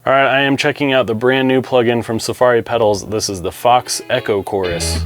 All right, I am checking out the brand new plugin from Safari Pedals. This is the Fox Echo Chorus.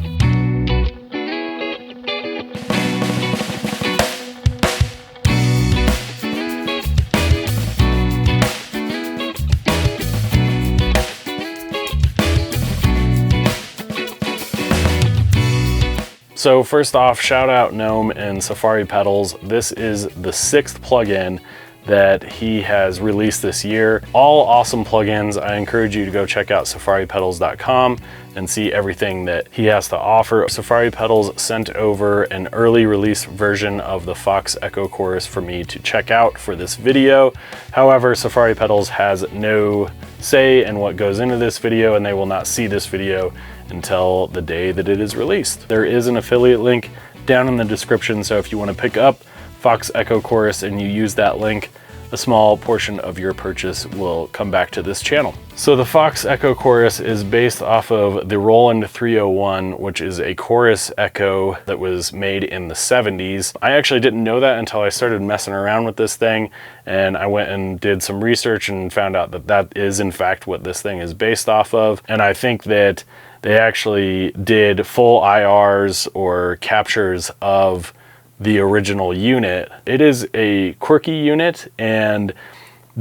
So first off, shout out Gnome and Safari Pedals. This is the 6th plugin that he has released this year. All awesome plugins. I encourage you to go check out safaripedals.com and see everything that he has to offer. Safari Pedals sent over an early release version of the Fox Echo Chorus for me to check out for this video. However, Safari Pedals has no say in what goes into this video, and they will not see this video until the day that it is released. There is an affiliate link down in the description, so if you want to pick up Fox Echo Chorus and you use that link, a small portion of your purchase will come back to this channel. So the Fox Echo Chorus is based off of the Roland 301, which is a chorus echo that was made in the 70s. I actually didn't know that until I started messing around with this thing, and I went and did some research and found out that that is in fact what this thing is based off of. And I think that they actually did full IRs or captures of the original unit. It is a quirky unit, and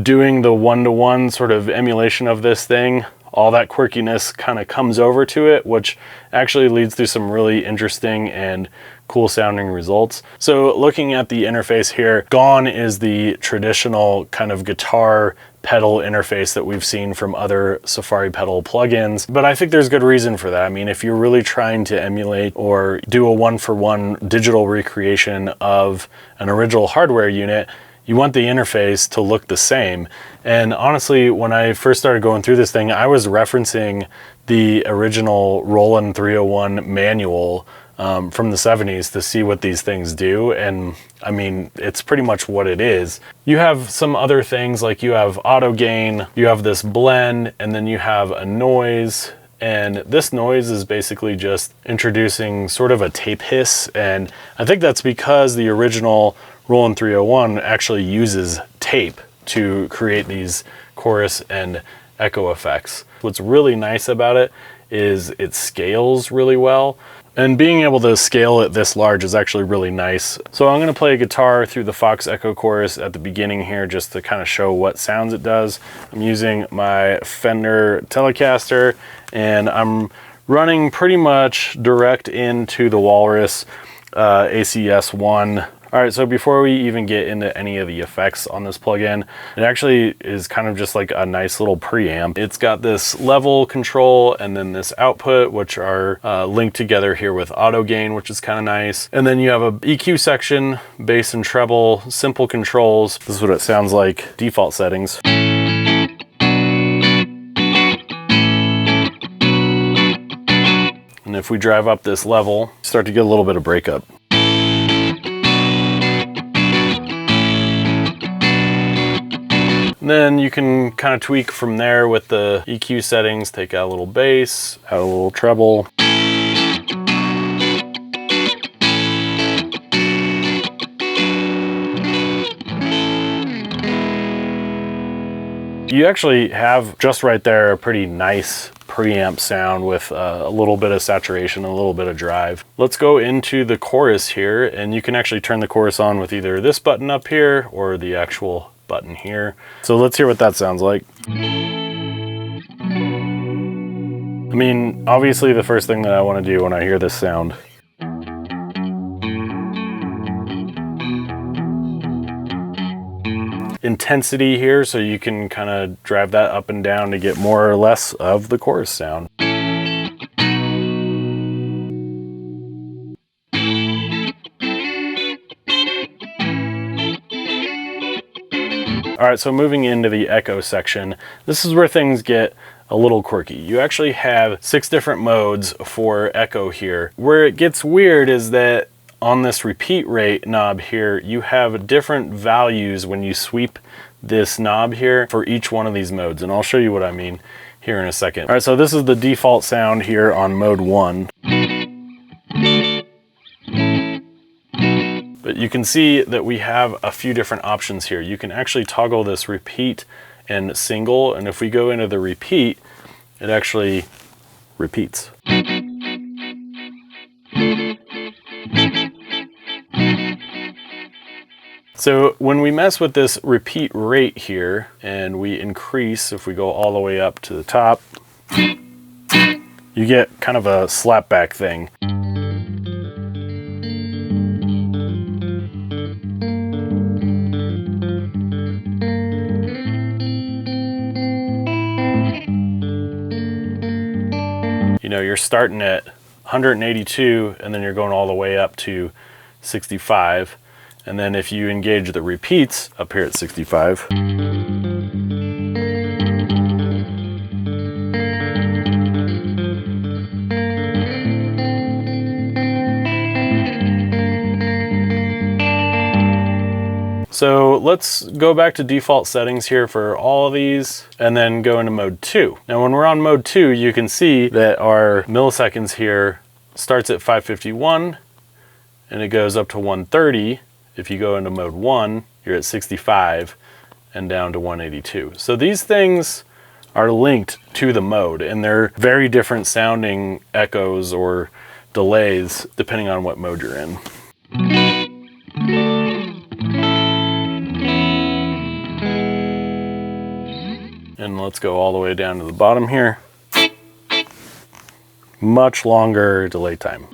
doing the one-to-one sort of emulation of this thing, all that quirkiness kind of comes over to it, which actually leads to some really interesting and cool sounding results. So looking at the interface here, gone is the traditional kind of guitar pedal interface that we've seen from other Safari pedal plugins, but I think there's good reason for that. I mean, if you're really trying to emulate or do a one-for-one digital recreation of an original hardware unit, you want the interface to look the same. And honestly, when I first started going through this thing, I was referencing the original Roland 301 manual from the 70s to see what these things do. And I mean, it's pretty much what it is. You have some other things, like you have auto gain, you have this blend, and then you have a noise. And this noise is basically just introducing sort of a tape hiss. And I think that's because the original Roland 301 actually uses tape to create these chorus and echo effects. What's really nice about it is it scales really well. And being able to scale it this large is actually really nice. So I'm gonna play a guitar through the Fox Echo Chorus at the beginning here just to kind of show what sounds it does. I'm using my Fender Telecaster, and I'm running pretty much direct into the Walrus ACS1. All right, so before we even get into any of the effects on this plugin, it actually is kind of just like a nice little preamp. It's got this level control and then this output, which are linked together here with auto gain, which is kind of nice. And then you have a EQ section, bass and treble, simple controls. This is what it sounds like, default settings. And if we drive up this level, start to get a little bit of breakup. And then you can kind of tweak from there with the EQ settings, take out a little bass, add a little treble. You actually have just right there a pretty nice preamp sound with a little bit of saturation, a little bit of drive. Let's go into the chorus here, and you can actually turn the chorus on with either this button up here or the actual button here. So let's hear what that sounds like. I mean, obviously the first thing that I want to do when I hear this sound intensity here, so you can kind of drive that up and down to get more or less of the chorus sound. All right, so moving into the echo section, this is where things get a little quirky. You actually have 6 different modes for echo here. Where it gets weird is that on this repeat rate knob here, you have different values when you sweep this knob here for each one of these modes, and I'll show you what I mean here in a second. All right, so this is the default sound here on mode 1. But you can see that we have a few different options here. You can actually toggle this repeat and single, and if we go into the repeat, it actually repeats. So when we mess with this repeat rate here and we increase, if we go all the way up to the top, you get kind of a slapback thing. You know, you're starting at 182 and then you're going all the way up to 65. And then if you engage the repeats up here at 65, so let's go back to default settings here for all of these and then go into mode 2. Now when we're on mode 2, you can see that our milliseconds here starts at 551 and it goes up to 130. If you go into mode 1, you're at 65 and down to 182. So these things are linked to the mode, and they're very different sounding echoes or delays depending on what mode you're in. And let's go all the way down to the bottom here. Much longer delay time.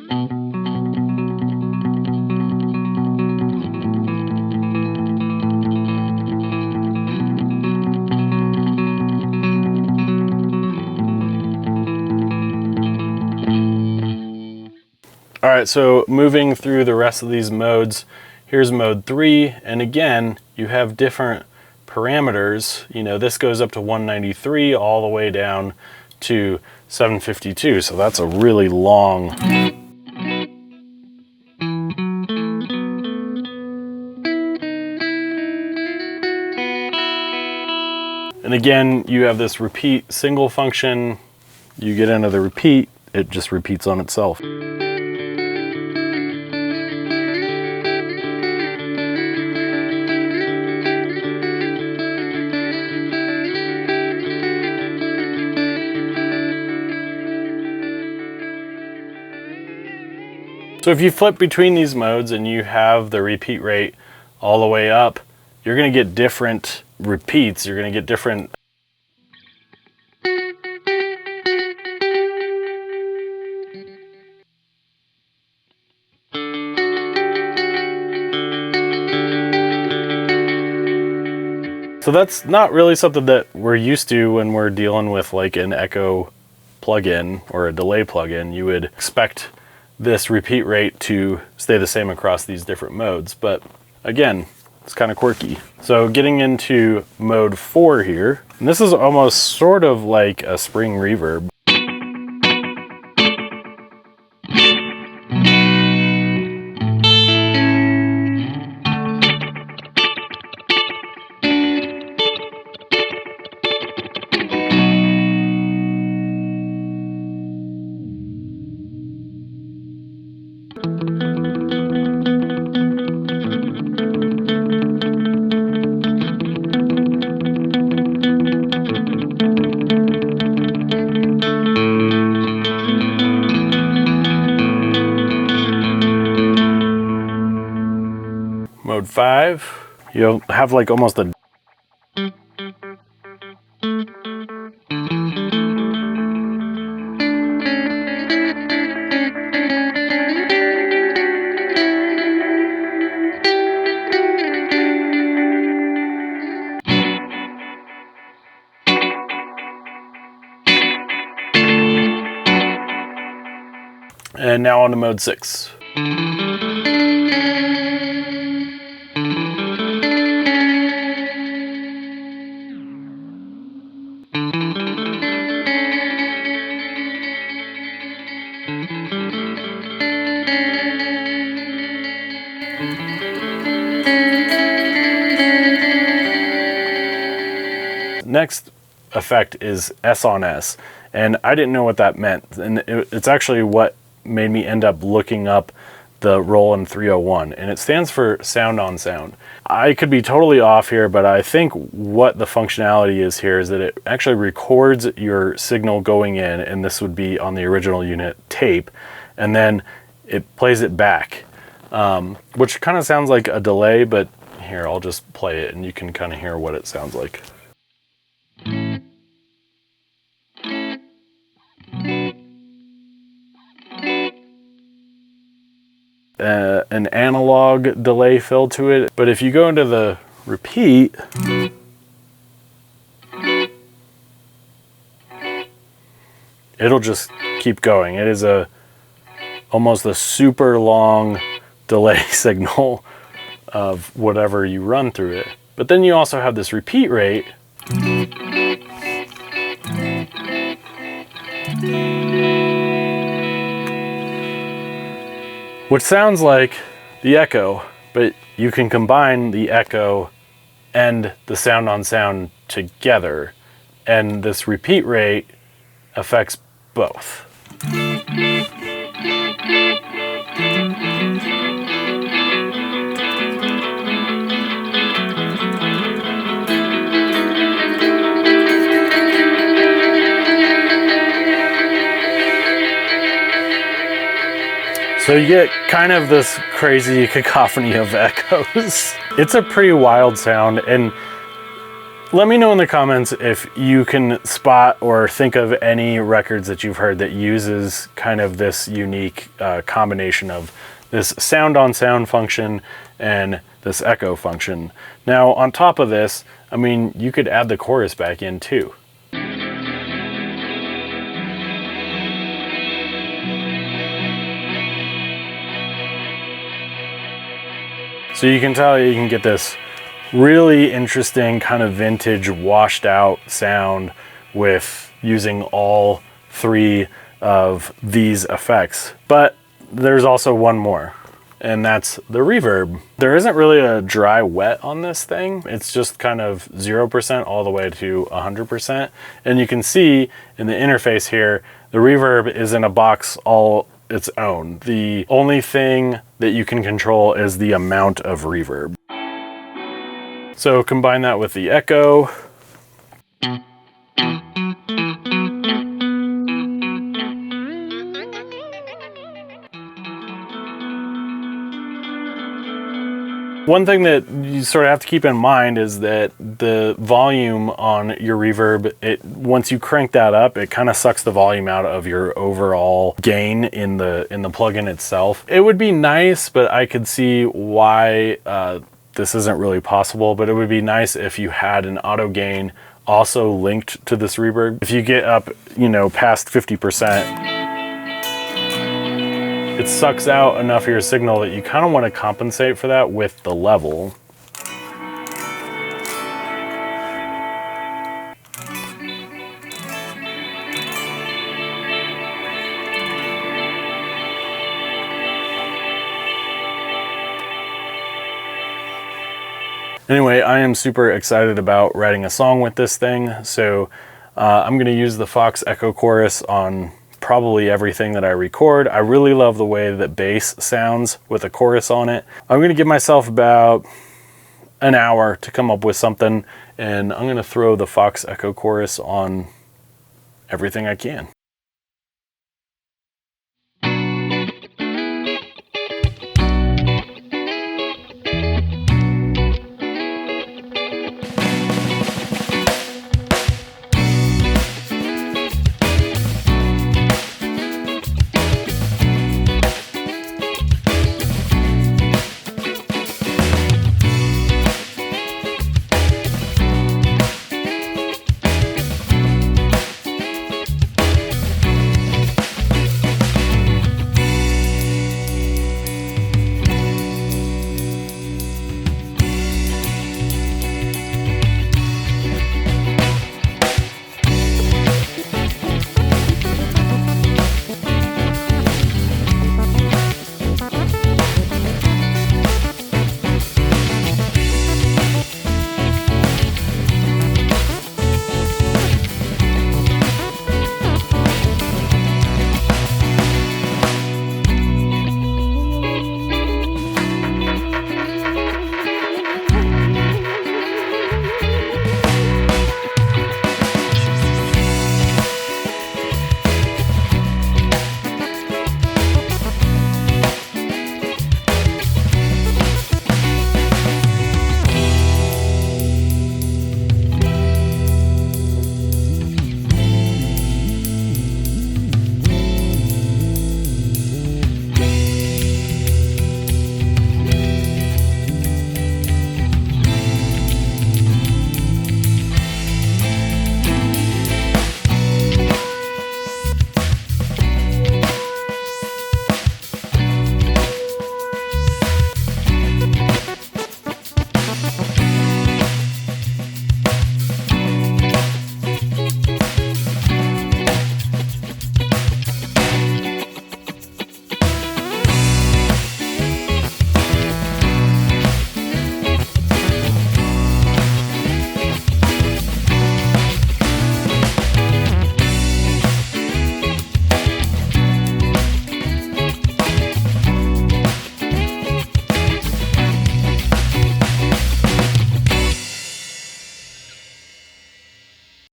All right, so moving through the rest of these modes, here's mode 3, and again, you have different parameters. You know, this goes up to 193 all the way down to 752, so that's a really long. And again, you have this repeat single function. You get into the repeat, it just repeats on itself. So if you flip between these modes and you have the repeat rate all the way up, you're going to get different repeats. You're going to get different. So that's not really something that we're used to when we're dealing with like an echo plugin or a delay plugin. You would expect this repeat rate to stay the same across these different modes, but again, it's kind of quirky. So getting into mode 4 here, and this is almost sort of like a spring reverb. Mode 5, you'll have like almost a and now on to mode 6. Next effect is S on S, and I didn't know what that meant, and it's actually what made me end up looking up the Roland 301, and it stands for sound on sound. I could be totally off here, but I think what the functionality is here is that it actually records your signal going in, and this would be on the original unit tape, and then it plays it back, which kind of sounds like a delay, but here, I'll just play it and you can kind of hear what it sounds like. An analog delay fill to it, but if you go into the repeat, it'll just keep going. It is almost a super long delay signal of whatever you run through it. But then you also have this repeat rate, which sounds like the echo, but you can combine the echo and the sound on sound together, and this repeat rate affects both. So you get kind of this crazy cacophony of echoes. It's a pretty wild sound, and let me know in the comments if you can spot or think of any records that you've heard that uses kind of this unique combination of this sound on sound function and this echo function. Now on top of this, I mean, you could add the chorus back in too. So you can tell you can get this really interesting kind of vintage washed out sound with using all three of these effects. But there's also one more, and that's the reverb. There isn't really a dry wet on this thing. It's just kind of 0% all the way to 100%. And you can see in the interface here, the reverb is in a box all its own. The only thing that you can control is the amount of reverb. So combine that with the echo. One thing that you sort of have to keep in mind is that the volume on your reverb, once you crank that up, it kind of sucks the volume out of your overall gain in the plugin itself. It would be nice, but I could see why this isn't really possible, but it would be nice if you had an auto gain also linked to this reverb. If you get up, you know, past 50%, it sucks out enough of your signal that you kind of want to compensate for that with the level. Anyway, I am super excited about writing a song with this thing, so I'm going to use the Fox Echo Chorus on probably everything that I record. I really love the way that bass sounds with a chorus on it. I'm going to give myself about an hour to come up with something, and I'm going to throw the Fox Echo Chorus on everything I can.